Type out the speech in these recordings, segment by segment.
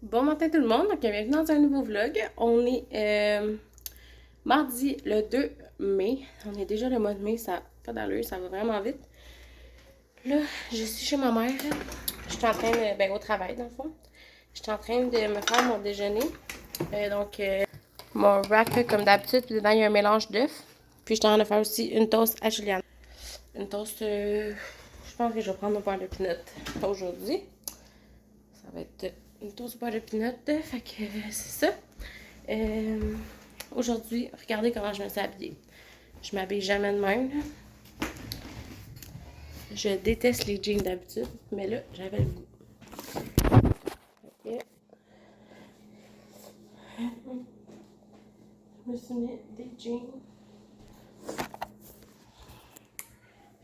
Bon matin tout le monde, donc bienvenue dans un nouveau vlog. On est mardi le 2 mai. On est déjà le mois de mai, ça n'a pas d'allure, ça va vraiment vite. Là, je suis chez ma mère. Je suis en train de, au travail dans le fond. Je suis en train de me faire mon déjeuner. Mon wrap comme d'habitude, puis dedans il y a un mélange d'œufs. Puis je suis en train de faire aussi une toast à Juliane. Une toast, je pense que je vais prendre mon beurre de pinot aujourd'hui. Ça va être une toast au beurre de pinot, fait que c'est ça. Aujourd'hui, regardez comment je me suis habillée. Je m'habille jamais de même. Là. Je déteste les jeans d'habitude, mais là, j'avais le goût. Okay. Je me suis mis des jeans.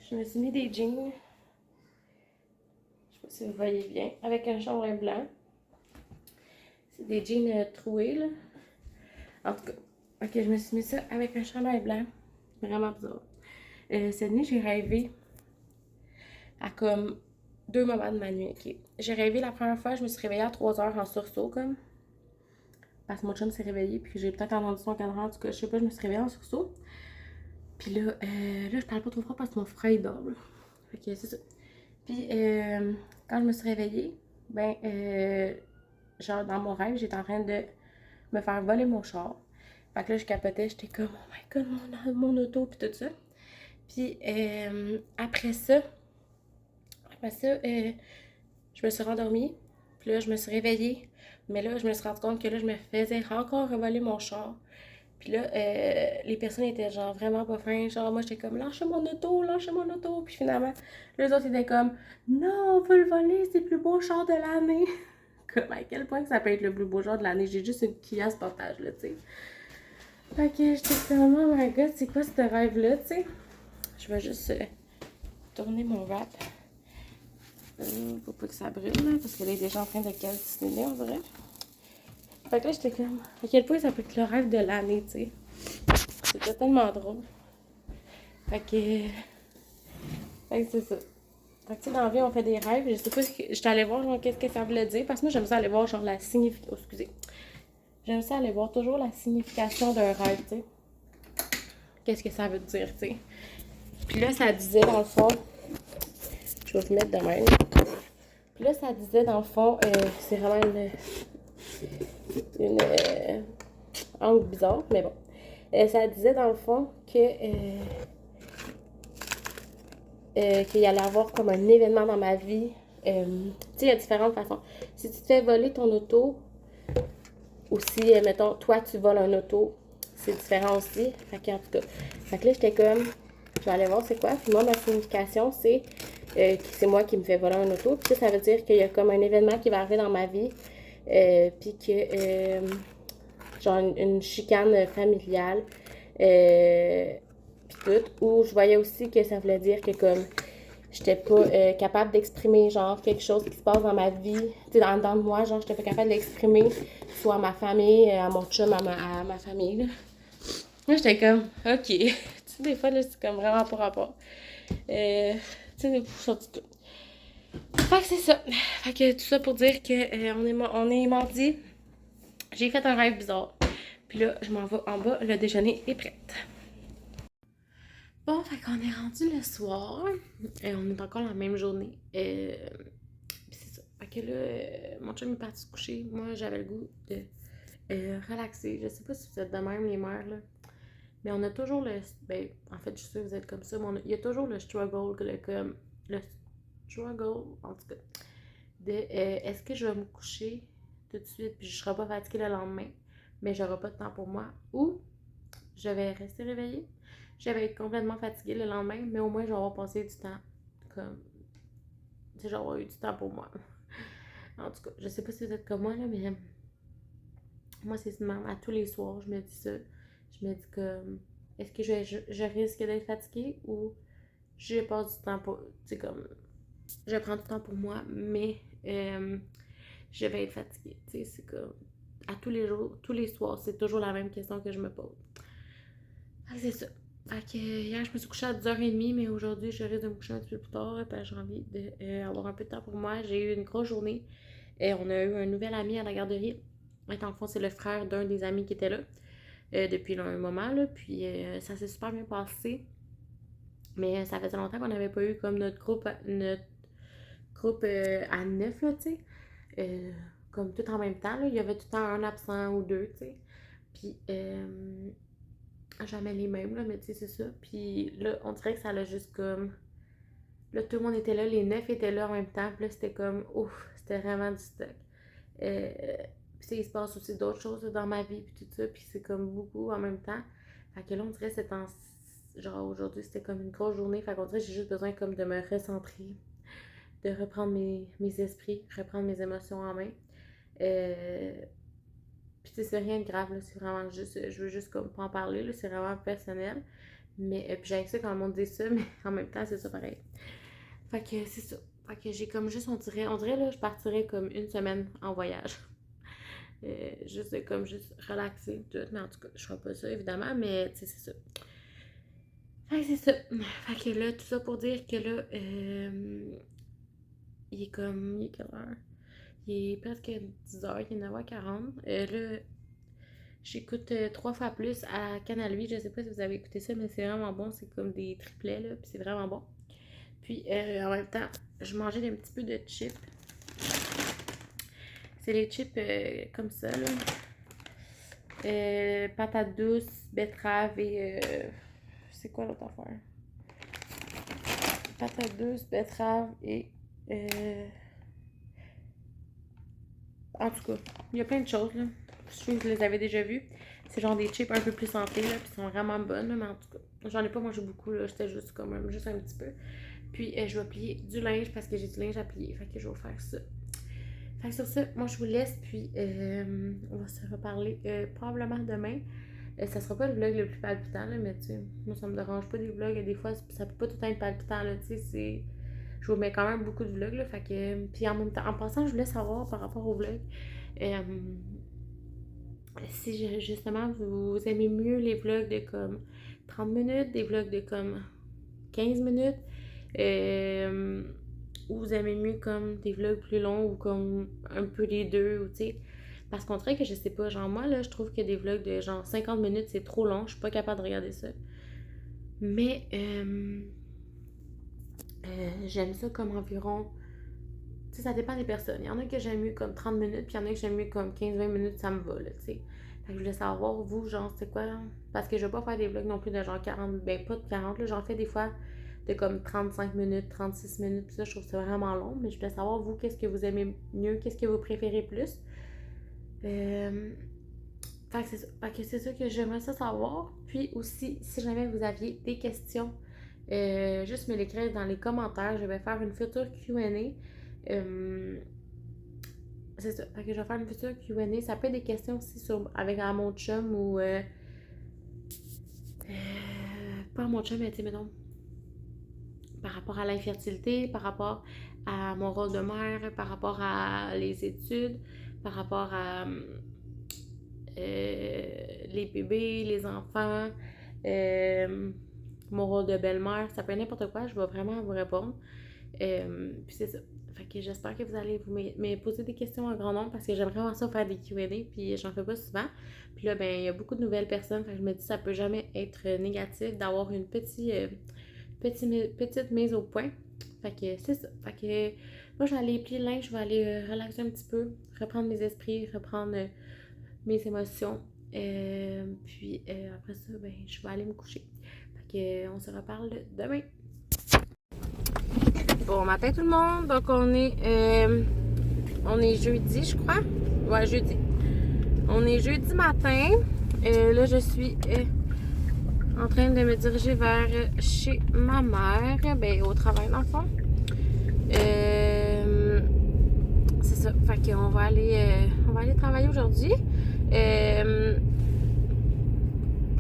Je me suis mis des jeans. Je sais pas si vous voyez bien. Avec un chandail blanc. C'est des jeans troués, là. En tout cas, ok, je me suis mis ça avec un chandail blanc. Vraiment bizarre. Cette nuit, j'ai rêvé à comme 2 moments de ma nuit, ok. J'ai rêvé la première fois, je me suis réveillée à 3 heures en sursaut, comme. Parce que mon chum s'est réveillé, puis j'ai peut-être entendu son cadran, en tout cas, je sais pas, je me suis réveillée en sursaut. Puis là, je parle pas trop fort parce que mon frère, il dort, là. Fait que c'est ça. Puis, quand je me suis réveillée, genre, dans mon rêve, j'étais en train de me faire voler mon char. Fait que là, je capotais, j'étais comme, oh my god, mon auto, puis tout ça. Puis, après ça, je me suis rendormie. Puis là, je me suis réveillée. Mais là, je me suis rendu compte que là, je me faisais encore voler mon char. Puis là, les personnes étaient genre vraiment pas fins. Genre, moi, j'étais comme, lâchez mon auto, lâchez mon auto. Puis finalement, les autres étaient comme, non, on veut le voler, c'est le plus beau char de l'année. Comme à quel point que ça peut être le plus beau char de l'année. J'ai juste une Kia Sportage, là, tu sais. Fait que j'étais comme, oh my god, c'est quoi ce rêve-là, tu sais. Je vais juste tourner mon wrap. Faut pas que ça brûle, là, parce qu'elle est déjà en train de calciner, en vrai. Fait que là, j'étais comme, à quel point ça peut être le rêve de l'année, tu sais. C'était tellement drôle. Fait que, c'est ça. Fait que, tu sais, dans la vie, on fait des rêves. Je sais pas si j'étais allée voir, genre, qu'est-ce que ça voulait dire. Parce que moi, j'aime ça aller voir, genre, la signification. Oh, excusez. J'aime ça aller voir toujours la signification d'un rêve, tu sais. Qu'est-ce que ça veut dire, tu sais. Puis là, ça disait, dans le fond, je vais vous mettre de même. Puis là, ça disait, dans le fond, c'est vraiment une angle bizarre, mais bon. Ça disait, dans le fond, qu'il y allait avoir comme un événement dans ma vie. Tu sais, il y a différentes façons. Si tu te fais voler ton auto, ou si, mettons, toi, tu voles un auto, c'est différent aussi. Fait que, en tout cas, fait que là, j'étais comme, je vais aller voir c'est quoi. Puis moi, ma signification, c'est que c'est moi qui me fais voler un auto. Puis ça veut dire qu'il y a comme un événement qui va arriver dans ma vie. Puis que, genre, une chicane familiale. Puis tout. Ou je voyais aussi que ça voulait dire que, comme, j'étais pas capable d'exprimer genre quelque chose qui se passe dans ma vie, tu sais, dans moi, genre j'étais pas capable d'exprimer, soit à ma famille, à mon chum, à ma famille, là. Moi, j'étais comme, ok. Tu sais, des fois, là, c'est comme vraiment pas rapport. Tu sais, des fois, en tout cas. Fait que c'est ça. Fait que tout ça pour dire que on est mardi. J'ai fait un rêve bizarre. Puis là, je m'en vais en bas, le déjeuner est prêt. Bon, fait qu'on est rendu le soir. On est encore dans la même journée. C'est ça. Fait que là, mon chum est parti se coucher. Moi, j'avais le goût de relaxer. Je sais pas si vous êtes de même, les mères, là. Mais on a toujours le. Ben, en fait, je suis sûre que vous êtes comme ça, mais il y a toujours le struggle, le struggle, en tout cas, de est-ce que je vais me coucher tout de suite, puis je serai pas fatiguée le lendemain, mais j'aurai pas de temps pour moi, ou je vais rester réveillée, je vais être complètement fatiguée le lendemain, mais au moins, je vais avoir passé du temps, comme, tu sais, j'aurai eu du temps pour moi. En tout cas, je sais pas si vous êtes comme moi, là, mais moi, c'est même à tous les soirs, je me dis ça. Je me dis comme, est-ce que je risque d'être fatiguée ou je passe du temps pour, tu sais, comme, je prends du temps pour moi, mais je vais être fatiguée. Tu sais, c'est comme, à tous les jours, tous les soirs, c'est toujours la même question que je me pose. Ah, c'est ça. Fait que hier, je me suis couchée à 10h30, mais aujourd'hui, je risque de me coucher un petit peu plus tard parce que j'ai envie d'avoir un peu de temps pour moi. J'ai eu une grosse journée. Et on a eu un nouvel ami à la garderie. Dans le fond, c'est le frère d'un des amis qui était là depuis là, un moment. Là, puis ça s'est super bien passé. Mais ça faisait longtemps qu'on n'avait pas eu comme notre groupe à 9, là, tu sais. Comme tout en même temps, là. Il y avait tout le temps un absent ou deux, tu sais. Puis, jamais les mêmes, là, mais tu sais, c'est ça. Puis là, on dirait que ça l'a juste comme. Là, tout le monde était là, les 9 étaient là en même temps. Puis là, c'était comme, ouf, c'était vraiment du stock. Puis il se passe aussi d'autres choses là, dans ma vie, puis tout ça. Puis c'est comme beaucoup en même temps. Fait que là, on dirait que c'est en. Genre aujourd'hui, c'était comme une grosse journée. Fait qu'on dirait que j'ai juste besoin comme de me recentrer, de reprendre mes esprits, reprendre mes émotions en main. Puis tu sais, c'est rien de grave, là, c'est vraiment juste, je veux juste comme pas en parler, là, c'est vraiment personnel. Mais, puis j'ai ça quand le monde dit ça, mais en même temps, c'est ça pareil. Fait que c'est ça. Fait que j'ai comme juste, on dirait là, je partirais comme une semaine en voyage. Juste comme juste relaxer, tout. Mais en tout cas, je ferai pas ça évidemment, mais tu sais, c'est ça. Fait que c'est ça. Fait que là, tout ça pour dire que là, il est comme, il est quelle heure? Il est presque 10h, il est 9h40. Là, j'écoute 3 fois plus à Canal 8. Je sais pas si vous avez écouté ça, mais c'est vraiment bon. C'est comme des triplets, là, puis c'est vraiment bon. Puis en même temps, je mangeais un petit peu de chips. C'est les chips comme ça, là. Patates douces, betterave et... c'est quoi l'autre affaire? Patates douces, betterave et... en tout cas, il y a plein de choses, là. Je suis que vous les avez déjà vues. C'est genre des chips un peu plus santé, là, puis sont vraiment bonnes, là, mais en tout cas, j'en ai pas mangé beaucoup, là. J'étais juste comme même, juste un petit peu. Puis, je vais plier du linge parce que j'ai du linge à plier. Fait que je vais faire ça. Fait que sur ça, moi, je vous laisse, puis on va se reparler probablement demain. Ça sera pas le vlog le plus palpitant, là, mais tu sais, moi, ça me dérange pas des vlogs. Des fois, ça peut pas tout être palpitant, là, tu sais, c'est... Je vous mets quand même beaucoup de vlogs, là, fait que... Puis en même temps, en passant, je voulais savoir par rapport aux vlogs, si justement vous aimez mieux les vlogs de comme 30 minutes, des vlogs de comme 15 minutes, ou vous aimez mieux comme des vlogs plus longs ou comme un peu les deux, ou tu sais. Parce qu'on dirait que je sais pas, genre moi là, je trouve que des vlogs de genre 50 minutes c'est trop long, je suis pas capable de regarder ça. Mais j'aime ça comme environ. Tu sais, ça dépend des personnes. Il y en a que j'aime mieux comme 30 minutes, puis il y en a que j'aime mieux comme 15-20 minutes, ça me va, là, tu sais. Fait que je voulais savoir, vous, genre, c'est quoi? Parce que je vais pas faire des vlogs non plus de genre 40, ben pas de 40, là, j'en fais des fois de comme 35 minutes, 36 minutes, puis ça, je trouve ça vraiment long, mais je voulais savoir, vous, qu'est-ce que vous aimez mieux, qu'est-ce que vous préférez plus? Fait que c'est ça que j'aimerais ça savoir. Puis aussi, si jamais vous aviez des questions, juste me l'écrire dans les commentaires. Je vais faire une future Q&A. C'est ça. Fait que je vais faire une future Q&A. Ça peut être des questions aussi avec mon chum ou... pas mon chum, mais tu sais, mettons, par rapport à l'infertilité, par rapport à mon rôle de mère, par rapport à les études, par rapport à les bébés, les enfants, mon rôle de belle-mère, ça peut être n'importe quoi, je vais vraiment vous répondre. Puis c'est ça. Fait que j'espère que vous allez me poser des questions en grand nombre parce que j'aimerais vraiment ça faire des Q&A, puis j'en fais pas souvent. Puis là, ben, il y a beaucoup de nouvelles personnes, fait que je me dis que ça peut jamais être négatif d'avoir une petite mise au point. Fait que c'est ça. Fait que moi, je vais aller plier le linge, je vais aller relaxer un petit peu, reprendre mes esprits, reprendre mes émotions. Puis après ça, ben, je vais aller me coucher. Fait que on se reparle demain. Bon matin tout le monde. Donc on est jeudi, je crois. Ouais, jeudi. On est jeudi matin. Là, je suis en train de me diriger vers chez ma mère. Ben, au travail dans le fond. C'est ça. Fait qu'on va aller travailler aujourd'hui. Puis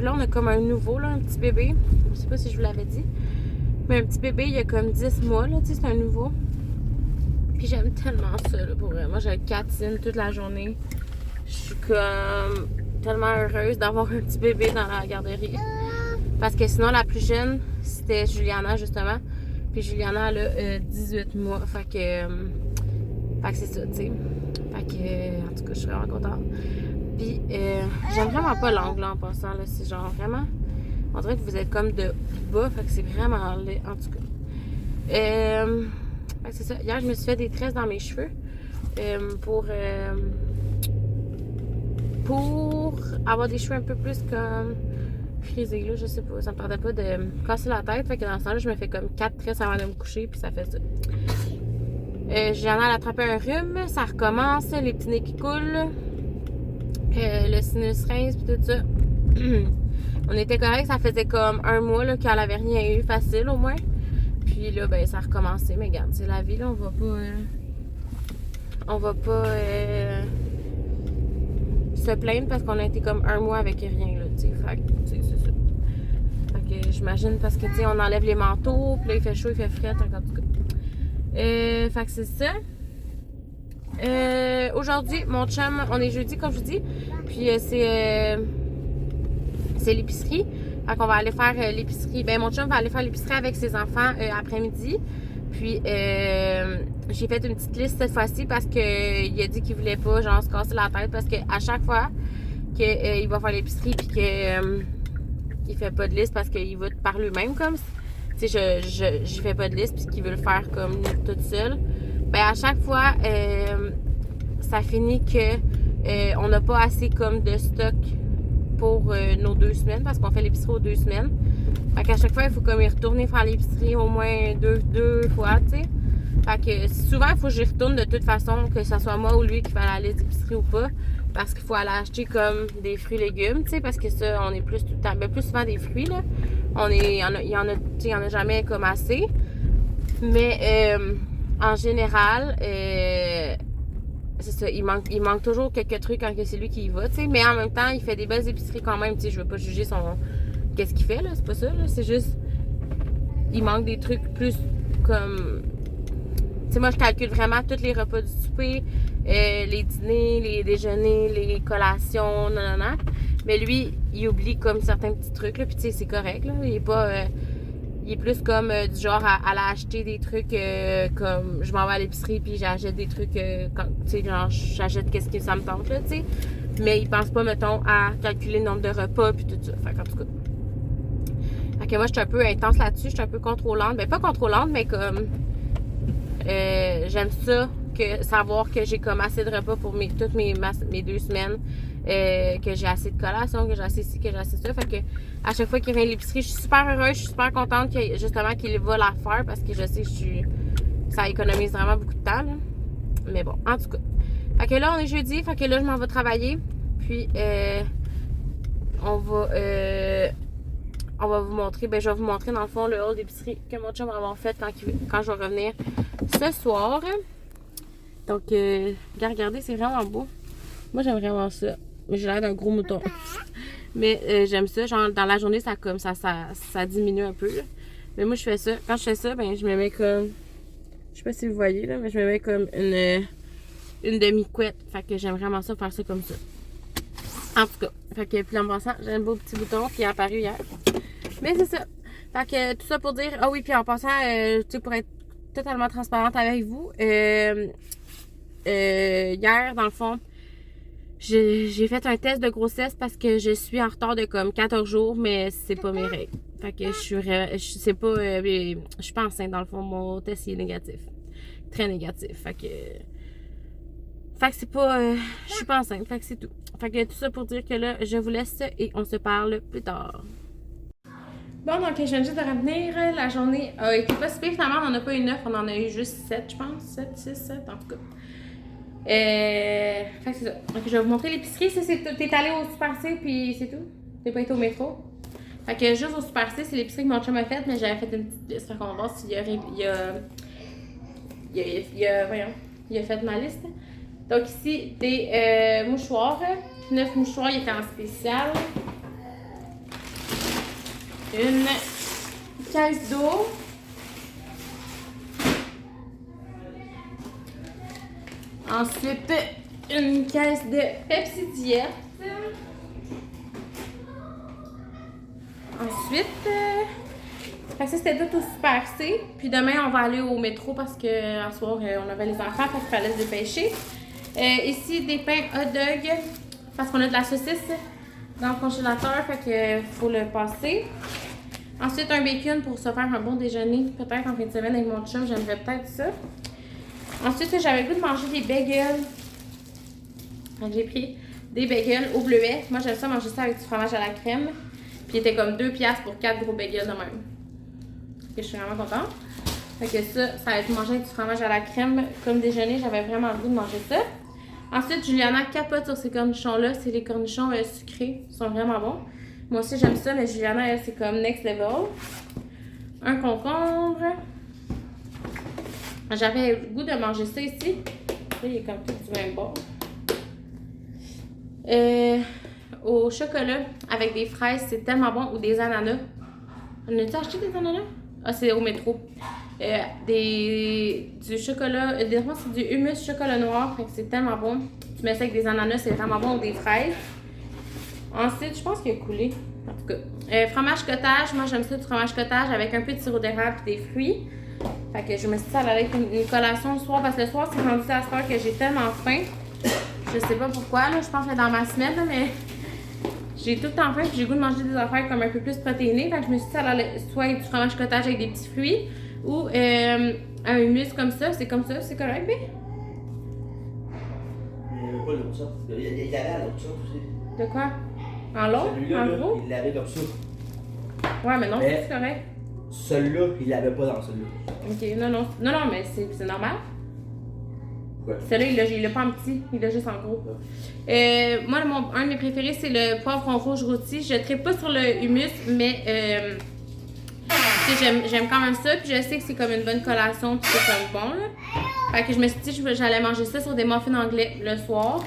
là, on a comme un nouveau, là, un petit bébé. Je sais pas si je vous l'avais dit. Mais un petit bébé, il y a comme 10 mois, là, tu sais, c'est un nouveau. Puis j'aime tellement ça, là, pour vrai. Moi, je le catine toute la journée. Je suis comme tellement heureuse d'avoir un petit bébé dans la garderie. Parce que sinon, la plus jeune, c'était Juliana, justement. Puis Juliana, elle a 18 mois. Fait que c'est ça, tu sais. que, en tout cas, je suis vraiment contente. Puis, j'aime vraiment pas l'angle en passant, là. C'est genre vraiment. On dirait que vous êtes comme de bas, fait que c'est vraiment laid, en tout cas. C'est ça. Hier, je me suis fait des tresses dans mes cheveux pour avoir des cheveux un peu plus comme frisés, là. Je sais pas. Ça me tentait pas de me casser la tête. Fait que dans ce temps-là, je me fais comme 4 tresses avant de me coucher, puis ça fait ça. J'en ai attrapé un rhume, ça recommence, les petits nez qui coulent, le sinus rince, puis tout ça. On était correct, ça faisait comme un mois là, qu'elle avait rien eu facile au moins. Puis là, ben, ça a recommencé, mais regarde, c'est la vie, là, on va pas se plaindre parce qu'on a été comme un mois avec rien, là, tu sais. Fait que, c'est ça. Fait que j'imagine parce que, tu sais, on enlève les manteaux, puis là, il fait chaud, il fait frais, en tout cas. Fait que c'est ça. Aujourd'hui, mon chum, on est jeudi, comme je vous dis. Puis c'est l'épicerie. Fait qu'on va aller faire l'épicerie. Ben, mon chum va aller faire l'épicerie avec ses enfants après-midi. Puis j'ai fait une petite liste cette fois-ci parce qu'il a dit qu'il voulait pas genre se casser la tête parce qu'à chaque fois qu'il va faire l'épicerie puis qu'il fait pas de liste parce qu'il va par lui-même comme tu sais, je fais pas de liste puis qu'il veut le faire comme toute seule. Ben à chaque fois ça finit que on n'a pas assez comme de stock pour nos 2 semaines parce qu'on fait l'épicerie aux 2 semaines. Fait qu'à chaque fois, il faut comme y retourner faire l'épicerie au moins deux fois, tu sais. Fait que souvent, il faut que j'y retourne de toute façon, que ce soit moi ou lui qui fait la liste d'épicerie ou pas. Parce qu'il faut aller acheter comme des fruits et légumes, tu sais, parce que ça, on est plus tout le temps, ben plus souvent des fruits, là. Il y en a jamais comme assez. Mais en général, c'est ça, il manque toujours quelques trucs quand c'est lui qui y va, tu sais. Mais en même temps, il fait des belles épiceries quand même, tu sais. Je veux pas juger qu'est-ce qu'il fait, là, c'est pas ça, là. C'est juste, il manque des trucs plus comme. Tu sais, moi, je calcule vraiment tous les repas du souper, les dîners, les déjeuners, les collations, nanana. Mais lui, il oublie comme certains petits trucs, là, puis tu sais, c'est correct, là. Il est pas. Il est plus comme du genre à aller acheter des trucs comme je m'en vais à l'épicerie puis j'achète des trucs tu sais, genre j'achète qu'est-ce que ça me tente, là, tu sais. Mais il pense pas, mettons, à calculer le nombre de repas puis tout ça. Fait qu'en tout cas. Fait que moi, je suis un peu intense là-dessus, je suis un peu contrôlante. Ben, pas contrôlante, mais comme. J'aime ça, savoir que j'ai comme assez de repas pour toutes mes 2 semaines. Que j'ai assez de collations, que j'ai assez ci, que j'ai assez ça. Fait que à chaque fois qu'il vient à l'épicerie, je suis super heureuse, je suis super contente justement qu'il va la faire parce que je sais que ça économise vraiment beaucoup de temps, là. Mais bon, en tout cas. Fait que là, on est jeudi, fait que là, je m'en vais travailler. Puis, on va vous montrer, ben je vais vous montrer dans le fond le hall d'épicerie que mon chum va avoir fait quand je vais revenir ce soir. Donc, regardez, c'est vraiment beau. Moi, j'aime vraiment ça. Mais j'ai l'air d'un gros mouton. Mais j'aime ça. Genre, dans la journée, ça diminue un peu, là. Mais moi, je fais ça. Quand je fais ça, ben je me mets comme. Je sais pas si vous voyez, là, mais je me mets comme une demi-couette. Fait que j'aime vraiment ça, faire ça comme ça. En tout cas. Fait que, puis en passant, j'ai un beau petit bouton qui est apparu hier. Mais c'est ça. Fait que tout ça pour dire. Ah oui, puis en passant, tu sais, pour être totalement transparente avec vous, hier, dans le fond, j'ai fait un test de grossesse parce que je suis en retard de comme 14 jours, mais c'est pas mes règles. Fait que je suis pas enceinte dans le fond, mon test il est négatif. Très négatif. Fait que c'est pas. Je suis pas enceinte, fait que c'est tout. Fait que tout ça pour dire que là, je vous laisse et on se parle plus tard. Bon, donc je viens juste de revenir. La journée a été pas si pire. Finalement, on n'en a pas eu 9, on en a eu juste 7, je pense. 7, 6, 7, en tout cas. Fait que c'est ça. Donc, je vais vous montrer l'épicerie. Ça, t'es allé au Super C, puis c'est tout. T'es pas été au métro. Fait que juste au Super C, c'est l'épicerie que mon chum a faite, mais j'avais fait une petite liste. Fait qu'on va voir s'il il a fait ma liste. Donc ici, des mouchoirs. 9 mouchoirs, il était en spécial. Une caisse d'eau. Ensuite, une caisse de Pepsi Diète. Ensuite, fait que ça c'était tout au Super C. Puis demain, on va aller au métro parce que à soir, on avait les enfants, fait qu'il fallait se dépêcher. Ici, des pains hot dog, parce qu'on a de la saucisse dans le congélateur, fait que faut le passer. Ensuite, un bacon pour se faire un bon déjeuner. Peut-être en fin de semaine avec mon chum, j'aimerais peut-être ça. Ensuite, j'avais le goût de manger des bagels. Donc, j'ai pris des bagels au bleuet. Moi, j'aime ça manger ça avec du fromage à la crème. Puis, il était comme 2$ pour 4 gros bagels de même. Et je suis vraiment contente. Fait que ça va être mangé avec du fromage à la crème comme déjeuner. J'avais vraiment le goût de manger ça. Ensuite, Juliana capote sur ces cornichons-là. C'est les cornichons sucrés. Ils sont vraiment bons. Moi aussi, j'aime ça, mais Juliana, elle, c'est comme next level. Un concombre. J'avais le goût de manger ça ici. Là, il est comme tout du même bord. Au chocolat avec des fraises, c'est tellement bon. Ou des ananas. On a-tu acheté des ananas? Ah, c'est au métro. Du chocolat. C'est du hummus chocolat noir. Fait que c'est tellement bon. Tu mets ça avec des ananas, c'est vraiment bon. Ou des fraises. Ensuite, je pense qu'il a coulé. En tout cas. Fromage cottage. Moi, j'aime ça du fromage cottage avec un peu de sirop d'érable et des fruits. Fait que je me suis dit, ça allait être une collation le soir. Parce que le soir, c'est rendu à cette heure que j'ai tellement faim. Je sais pas pourquoi, là. Je pense que dans ma semaine, là, mais j'ai tout le temps faim. Puis j'ai le goût de manger des affaires comme un peu plus protéinées. Fait que je me suis dit, ça allait soit être du fromage cottage avec des petits fruits. Ou un hummus comme ça. C'est comme ça. C'est correct, B? Il n'y avait pas l'autre sorte. Il y avait à l'autre sorte aussi. De quoi? En long? En gros? Il l'avait comme ça. Ouais, mais non, c'est correct. Celui-là, il l'avait pas dans celui-là. Ok, non, mais c'est normal. Ouais. Celui-là, il l'a pas en petit, il l'a juste en gros. Ouais. Moi, un de mes préférés, c'est le poivron rouge rôti. Je ne traite pas sur le hummus, mais j'aime quand même ça. Puis je sais que c'est comme une bonne collation, puis c'est comme bon. Là. Fait que je me suis dit que j'allais manger ça sur des muffins anglais le soir.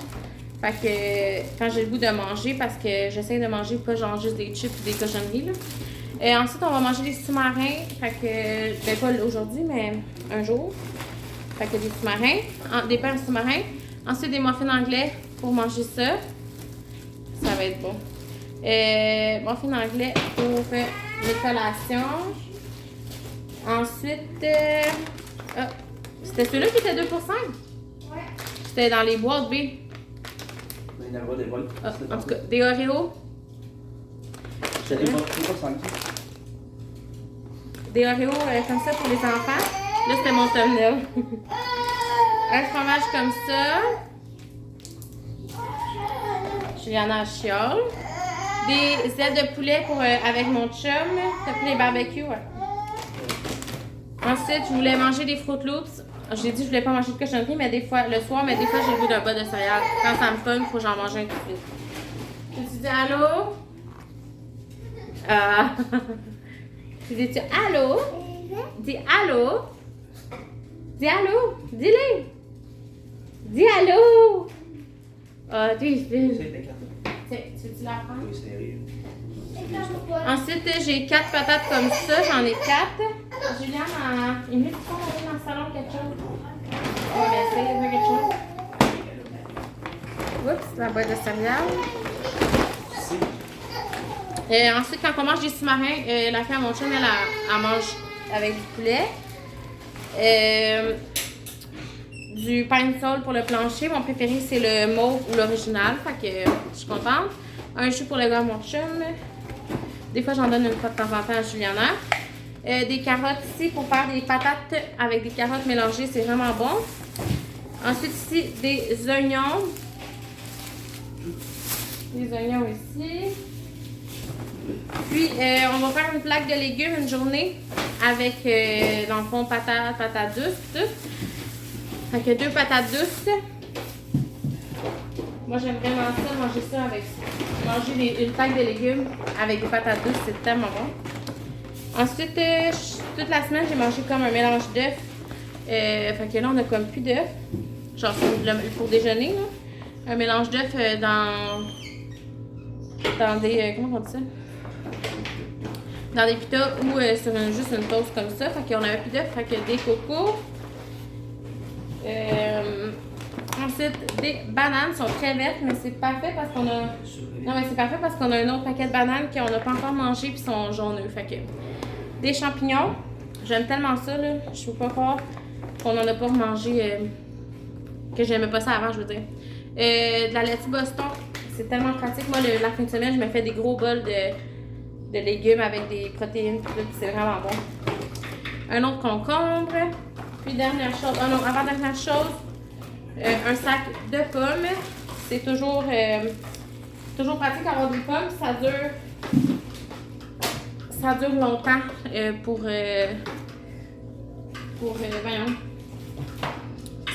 Fait que quand j'ai le goût de manger, parce que j'essaie de manger pas genre juste des chips ou des cochonneries. Là. Ensuite, on va manger des sous-marins. Fait que, ben pas aujourd'hui, mais un jour. Fait que des sous-marins, des pains sous-marins. Ensuite, des muffins anglais pour manger ça. Ça va être bon. Muffins anglais pour les collations. Ensuite, c'était ceux-là qui étaient 2 pour 5? Ouais. C'était dans les boîtes B. Il y en a des vols. En tout cas, des Oreos. C'était des vols, c'est pas 5. Des Oreos comme ça pour les enfants. Là, c'était mon thumbnail. Un fromage comme ça. Juliana chiole. Des ailes de poulet avec mon chum. T'as pris les barbecues, ouais. Ensuite, je voulais manger des Fruit Loops. J'ai dit que je voulais pas manger de cochonnerie, mais des fois, le soir, mais des fois, j'ai le goût d'un bol de céréales. Quand ça me pogne, il faut que j'en mange un tout de suite. Tu dis allô? Tu dis allô? Dis allô? Dis allô? Dis-le! Dis allô! Ah, t'es fine. Tu veux-tu la prendre? Oui, c'est Ensuite, j'ai 4 patates comme ça. J'en ai 4. Juliane, il me dit qu'on va aller dans le salon quelque chose. On va essayer de faire quelque chose. Oups, la boîte de céréales. Ensuite, quand on mange des sous-marins, la fille à mon chum, elle mange avec du poulet. Du pain de sol pour le plancher. Mon préféré, c'est le mauve ou l'original. Fait que je suis contente. Un chou pour le gars à mon chum. Des fois, j'en donne une fois de temps en temps à Juliana. Des carottes ici pour faire des patates avec des carottes mélangées. C'est vraiment bon. Ensuite, ici, des oignons. Des oignons ici. Puis, on va faire une plaque de légumes une journée avec, dans le fond, patates douces, tout. Fait que 2 patates douces. Moi, j'aime vraiment ça, manger ça avec manger une plaque de légumes avec des patates douces, c'est tellement bon. Ensuite, toute la semaine, j'ai mangé comme un mélange d'œufs. Fait que là, on a comme plus d'œufs. Genre pour déjeuner, là. Un mélange d'œufs dans des... comment on dit ça? Dans des pitas ou sur juste une toast comme ça. Fait qu'on avait plus d'œufs. Fait que des cocos. Ensuite, des bananes sont très vertes, mais c'est parfait parce qu'on a... Non, mais c'est parfait parce qu'on a un autre paquet de bananes qu'on n'a pas encore mangé puis sont jauneux. Fait que des champignons. J'aime tellement ça, là. Je peux pas croire qu'on n'en a pas mangé Que j'aimais pas ça avant, je veux dire. De la laitue Boston, c'est tellement pratique. Moi, la fin de semaine, je me fais des gros bols de légumes avec des protéines, puis c'est vraiment bon. Un autre concombre. Puis dernière chose, oh non, avant-dernière chose, un sac de pommes. C'est toujours pratique d'avoir des pommes. Ça dure longtemps voyons.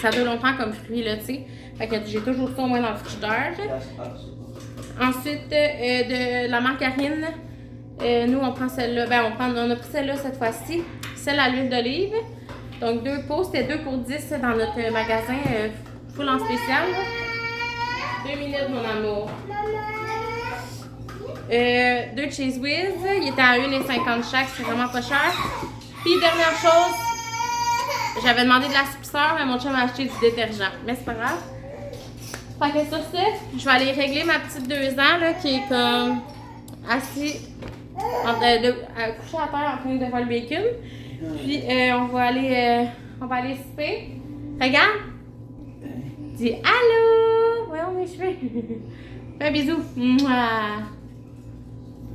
Ça dure longtemps comme fruit, là, tu sais. Fait que j'ai toujours ça au moins dans le frigidaire. Ensuite, de la margarine. Nous, on prend celle-là. Ben, on a pris celle-là cette fois-ci. Celle à l'huile d'olive. Donc, 2 pots. C'était 2 pour 10 dans notre magasin full en spécial. 2 minutes, mon amour. 2 Cheese Whiz. Il était à 1,50 chaque. C'est vraiment pas cher. Puis, dernière chose. J'avais demandé de l'aspisseur, mais mon chum a acheté du détergent. Mais c'est pas grave. Fait que sur ça, je vais aller régler ma petite 2 ans là, qui est comme assise, couchée à terre en train de faire le bacon. Puis on va aller souper. Regarde! Dis allô! Voyons mes cheveux. Fais un bisou. Mouah!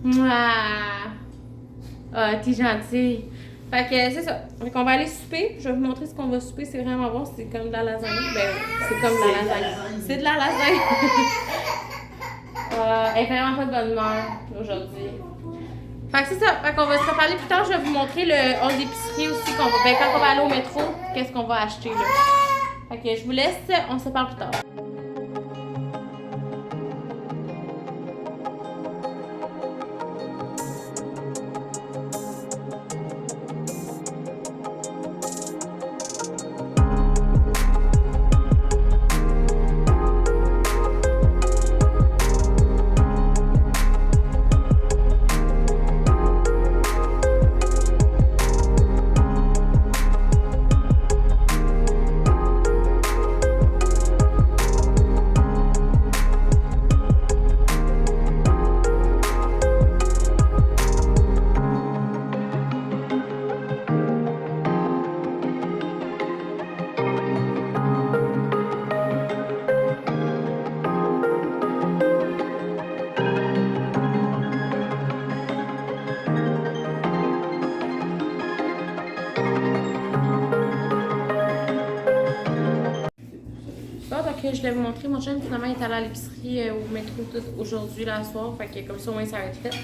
Mouah! Oh, t'es gentil. Fait que c'est ça. Fait qu'on va aller souper. Je vais vous montrer ce qu'on va souper. C'est vraiment bon. C'est comme de la lasagne. Ben, c'est comme de la lasagne. C'est de la lasagne. Elle fait vraiment pas de bonne humeur aujourd'hui. Fait que c'est ça. Fait qu'on va se reparler plus tard. Je vais vous montrer le hall d'épicerie aussi qu'on va. Ben, quand on va aller au métro, qu'est-ce qu'on va acheter là. Fait que je vous laisse. On se parle plus tard. Je voulais vous montrer, mon chum finalement est allé à l'épicerie au métro aujourd'hui, là, soir. Fait que comme ça, au moins, ça va être fait.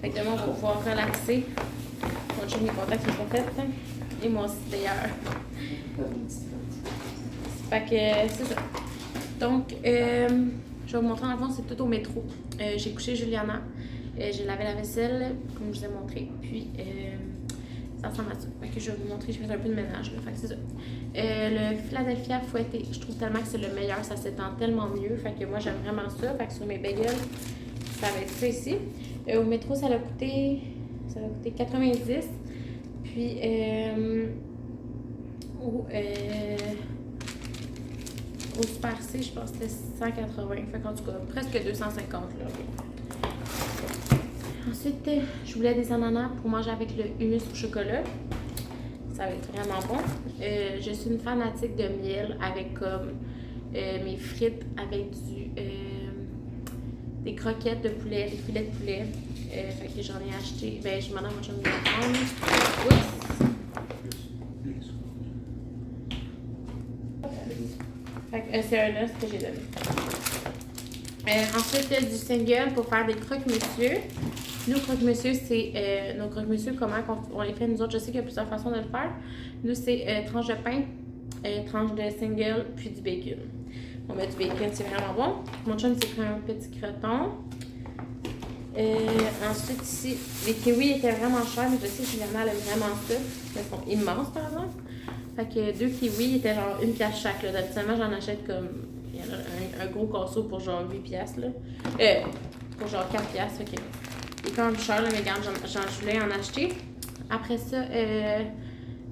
Fait que demain, on va pouvoir relaxer. Mon chum est content qu'il soit fait. Hein? Et moi aussi, d'ailleurs. Fait que c'est ça. Donc, je vais vous montrer en avant, c'est tout au métro. J'ai couché Juliana. J'ai lavé la vaisselle, comme je vous ai montré. Puis, ça ressemble à ça. Fait que je vais vous montrer, je fais un peu de ménage. Là. Fait que c'est ça. Le Philadelphia fouetté, je trouve tellement que c'est le meilleur, ça s'étend tellement mieux. Fait que moi, j'aime vraiment ça. Fait que sur mes bagels, ça va être ça ici. Au métro, ça a coûté 90. Puis, au Super C, je pense que c'était 180. Fait qu'en tout cas, presque 250 là. Ensuite, je voulais des ananas pour manger avec le hummus au chocolat. Ça va être vraiment bon. Je suis une fanatique de miel avec comme mes frites avec des croquettes de poulet, des filets de poulet. Fait que j'en ai acheté. Ben, je m'en ai mangé une grande. Oups! Fait que c'est un os que j'ai donné. Ensuite, du single pour faire des croque-monsieur. Nous, croque-monsieur, c'est nos croque-monsieur, comment on les fait nous autres. Je sais qu'il y a plusieurs façons de le faire. Nous, c'est tranche de pain, tranche de single, puis du bacon. On met du bacon, c'est vraiment bon. Mon chum s'est pris un petit croton. Ensuite, ici, les kiwis étaient vraiment chers, mais je sais que Juliana, elle aime vraiment ça. Ils sont immenses, par exemple. Fait que 2 kiwis étaient genre 1 pièce chaque. D'habitude, j'en achète comme un gros casseau pour genre 8 pièces. Pour genre 4 pièces. Fait que il est quand même cher, là, mais regarde, je voulais en acheter. Après ça,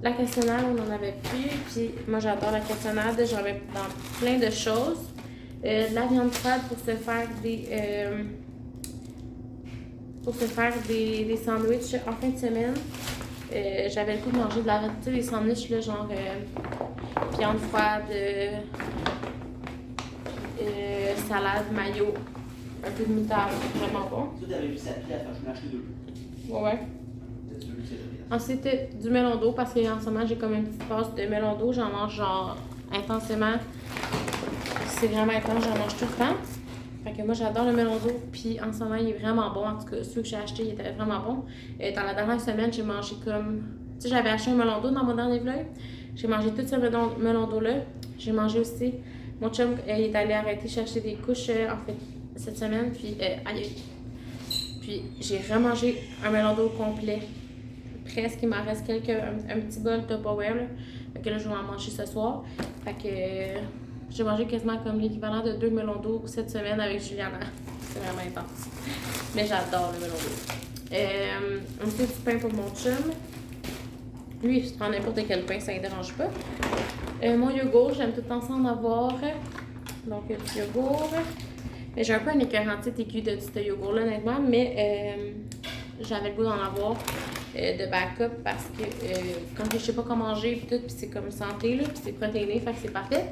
la cassonade, on en avait plus. Puis moi, j'adore la cassonade. J'en mets dans plein de choses. De la viande froide pour se faire des sandwichs en fin de semaine. J'avais le goût de manger des sandwichs, là, genre viande froide, salade, mayo, un peu de moutarde, vraiment bon. Tu t'avais vu sa fille à faire, je m'en ai acheté 2. Ouais. T'as-tu vu c'est Ensuite, du melon d'eau, parce qu'en ce moment, j'ai comme une petite passe de melon d'eau. J'en mange genre intensément. C'est vraiment intense, j'en mange tout le temps. Fait que moi, j'adore le melon d'eau. Puis en ce moment, il est vraiment bon. En tout cas, ceux que j'ai achetés, ils étaient vraiment bons. Dans la dernière semaine, j'ai mangé comme... Tu sais, j'avais acheté un melon d'eau dans mon dernier vlog. J'ai mangé tout ce melon d'eau-là. J'ai mangé aussi... Mon chum, il est allé arrêter chercher des couches, en fait, cette semaine. Puis, puis j'ai remangé un melon d'eau complet. Presque, il m'en reste un petit bol de Tupperware, là. Fait que là, je vais en manger ce soir. Fait que j'ai mangé quasiment comme l'équivalent de 2 melons d'eau cette semaine avec Juliana. C'est vraiment intense. Mais j'adore le melon d'eau. Un petit pain pour mon chum. Lui, il se prend n'importe quel pain, ça ne dérange pas. Mon yogourt, j'aime tout le temps ça en avoir. Donc, du yogourt. J'ai un peu un écœurant TQ de ce yogourt-là, honnêtement, mais j'avais le goût d'en avoir de backup parce que quand je sais pas comment manger pis tout, puis c'est comme santé, là, puis c'est protéiné, fait que c'est parfait.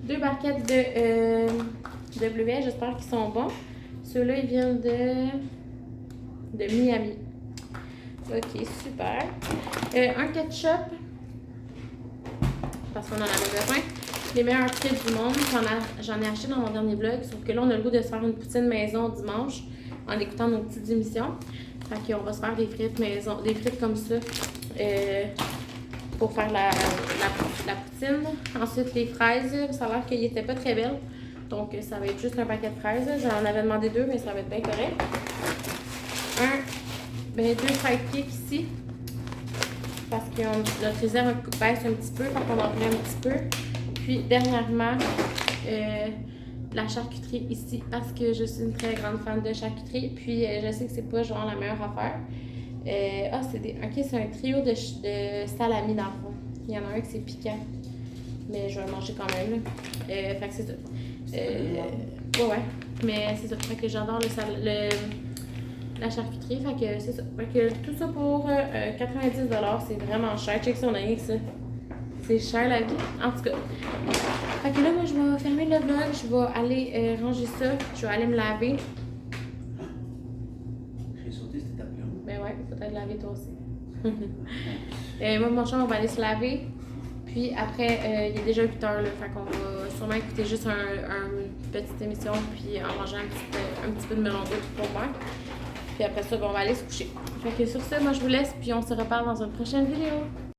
2 barquettes de bleuets, j'espère qu'ils sont bons. Ceux-là, ils viennent de Miami. Ok, super. Un ketchup, parce qu'on en avait besoin. Les meilleurs frites du monde. J'en ai acheté dans mon dernier vlog, sauf que là, on a le goût de se faire une poutine maison dimanche en écoutant nos petites émissions. Fait qu'on va se faire des frites maison, des frites comme ça pour faire la poutine. Ensuite, les fraises, ça a l'air qu'elles n'étaient pas très belles. Donc, ça va être juste un paquet de fraises. J'en avais demandé 2, mais ça va être bien correct. 2 fried cakes ici. Parce que notre réserve baisse un petit peu, donc on en prend un petit peu. Puis, dernièrement, la charcuterie ici, parce que je suis une très grande fan de charcuterie. Puis, je sais que c'est pas genre la meilleure affaire. C'est un trio de salami dans le fond. Il y en a un qui c'est piquant, mais je vais le manger quand même. Fait que c'est ça. Ouais, mais c'est ça. Fait que j'adore la charcuterie. Fait que c'est ça. Fait que tout ça pour 90$, c'est vraiment cher. Check ça, on a rien que ça. C'est cher la vie. En tout cas. Fait que là, moi, je vais fermer le vlog. Je vais aller ranger ça. Je vais aller me laver. J'ai sauté cette étape-là. Ben ouais, il faut te laver toi aussi. Moi, mon chum, on va aller se laver. Puis après, il est déjà 8h, là. Fait qu'on va sûrement écouter juste une petite émission. Puis en mangeant un petit peu de melon d'eau pour moi. Puis après ça, on va aller se coucher. Fait que sur ça, moi, je vous laisse. Puis on se reparle dans une prochaine vidéo.